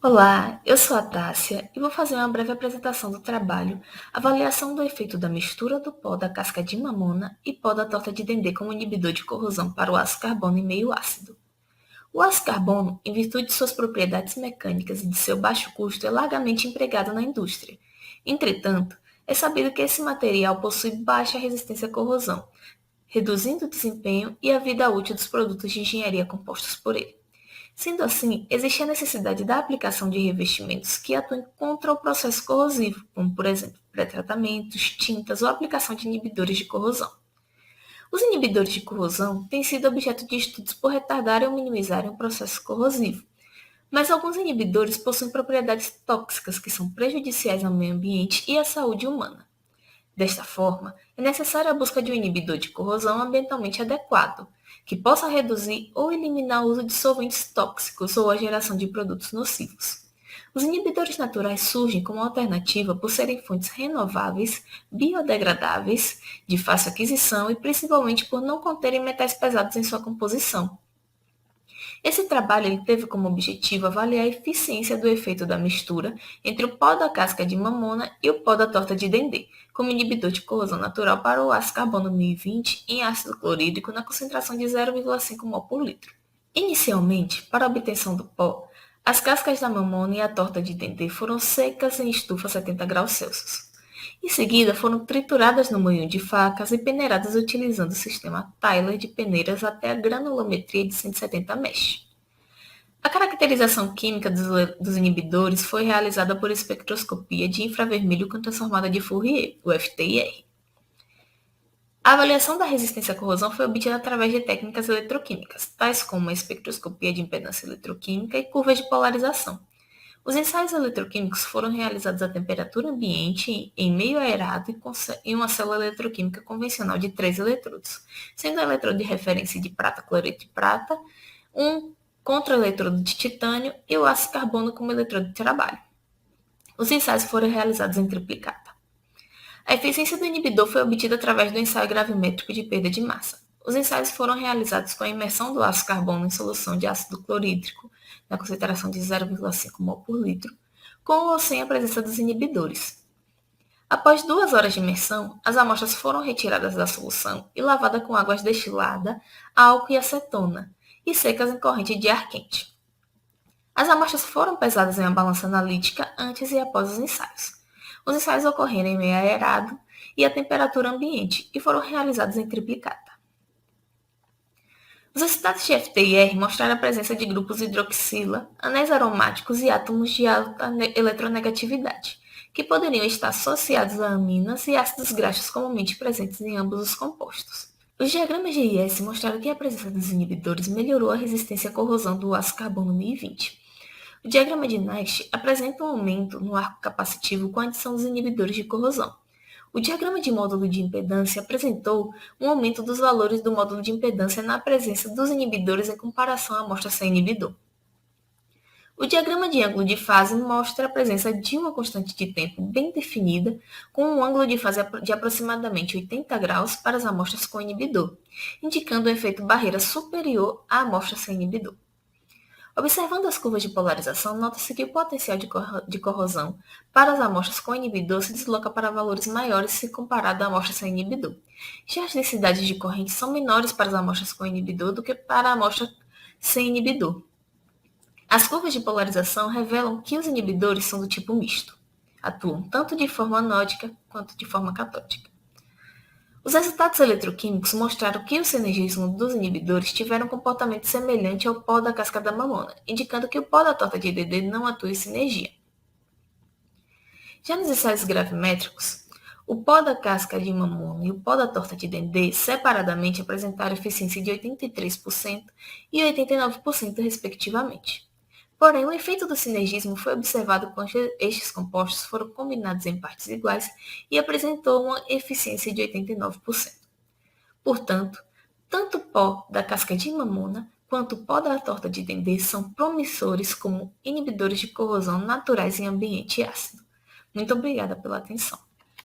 Olá, eu sou a Tássia e vou fazer uma breve apresentação do trabalho Avaliação do efeito da mistura do pó da casca de mamona e pó da torta de dendê como inibidor de corrosão para o ácido carbono em meio ácido. O ácido carbono, em virtude de suas propriedades mecânicas e de seu baixo custo, é largamente empregado na indústria. Entretanto, é sabido que esse material possui baixa resistência à corrosão, reduzindo o desempenho e a vida útil dos produtos de engenharia compostos por ele. Sendo assim, existe a necessidade da aplicação de revestimentos que atuem contra o processo corrosivo, como, por exemplo, pré-tratamentos, tintas ou aplicação de inibidores de corrosão. Os inibidores de corrosão têm sido objeto de estudos por retardarem ou minimizarem o processo corrosivo, mas alguns inibidores possuem propriedades tóxicas que são prejudiciais ao meio ambiente e à saúde humana. Desta forma, é necessária a busca de um inibidor de corrosão ambientalmente adequado, que possa reduzir ou eliminar o uso de solventes tóxicos ou a geração de produtos nocivos. Os inibidores naturais surgem como alternativa por serem fontes renováveis, biodegradáveis, de fácil aquisição e principalmente por não conterem metais pesados em sua composição. Esse trabalho ele teve como objetivo avaliar a eficiência do efeito da mistura entre o pó da casca de mamona e o pó da torta de dendê, como inibidor de corrosão natural para o ácido carbono 1020 em ácido clorídrico na concentração de 0,5 mol por litro. Inicialmente, para a obtenção do pó, as cascas da mamona e a torta de dendê foram secas em estufa a 70 graus Celsius. Em seguida, foram trituradas no moinho de facas e peneiradas utilizando o sistema Tyler de peneiras até a granulometria de 170 mesh. A caracterização química dos inibidores foi realizada por espectroscopia de infravermelho com transformada de Fourier, o FTIR. A avaliação da resistência à corrosão foi obtida através de técnicas eletroquímicas, tais como a espectroscopia de impedância eletroquímica e curvas de polarização. Os ensaios eletroquímicos foram realizados a temperatura ambiente, em meio aerado e em uma célula eletroquímica convencional de 3 eletrodos, sendo o eletrodo de referência de prata cloreto de prata, um contra-eletrodo de titânio e o ácido carbono como eletrodo de trabalho. Os ensaios foram realizados em triplicata. A eficiência do inibidor foi obtida através do ensaio gravimétrico de perda de massa. Os ensaios foram realizados com a imersão do ácido carbono em solução de ácido clorídrico, na concentração de 0,5 mol por litro, com ou sem a presença dos inibidores. Após 2 horas de imersão, as amostras foram retiradas da solução e lavadas com água destilada, álcool e acetona, e secas em corrente de ar quente. As amostras foram pesadas em uma balança analítica antes e após os ensaios. Os ensaios ocorreram em meio aerado e a temperatura ambiente e foram realizados em triplicata. Os resultados de FTIR mostraram a presença de grupos hidroxila, anéis aromáticos e átomos de alta eletronegatividade, que poderiam estar associados a aminas e ácidos graxos comumente presentes em ambos os compostos. Os diagramas de IS mostraram que a presença dos inibidores melhorou a resistência à corrosão do ácido carbono 1020. O diagrama de Nast apresenta um aumento no arco capacitivo com a adição dos inibidores de corrosão. O diagrama de módulo de impedância apresentou um aumento dos valores do módulo de impedância na presença dos inibidores em comparação à amostra sem inibidor. O diagrama de ângulo de fase mostra a presença de uma constante de tempo bem definida, com um ângulo de fase de aproximadamente 80 graus para as amostras com inibidor, indicando um efeito barreira superior à amostra sem inibidor. Observando as curvas de polarização, nota-se que o potencial de corrosão para as amostras com inibidor se desloca para valores maiores se comparado à amostra sem inibidor. Já as densidades de corrente são menores para as amostras com inibidor do que para a amostra sem inibidor. As curvas de polarização revelam que os inibidores são do tipo misto. Atuam tanto de forma anódica quanto de forma catódica. Os resultados eletroquímicos mostraram que o sinergismo dos inibidores tiveram um comportamento semelhante ao pó da casca da mamona, indicando que o pó da torta de dendê não atua em sinergia. Já nos ensaios gravimétricos, o pó da casca de mamona e o pó da torta de dendê separadamente apresentaram eficiência de 83% e 89%, respectivamente. Porém, o efeito do sinergismo foi observado quando estes compostos foram combinados em partes iguais e apresentou uma eficiência de 89%. Portanto, tanto o pó da casca de mamona quanto o pó da torta de dendê são promissores como inibidores de corrosão naturais em ambiente ácido. Muito obrigada pela atenção.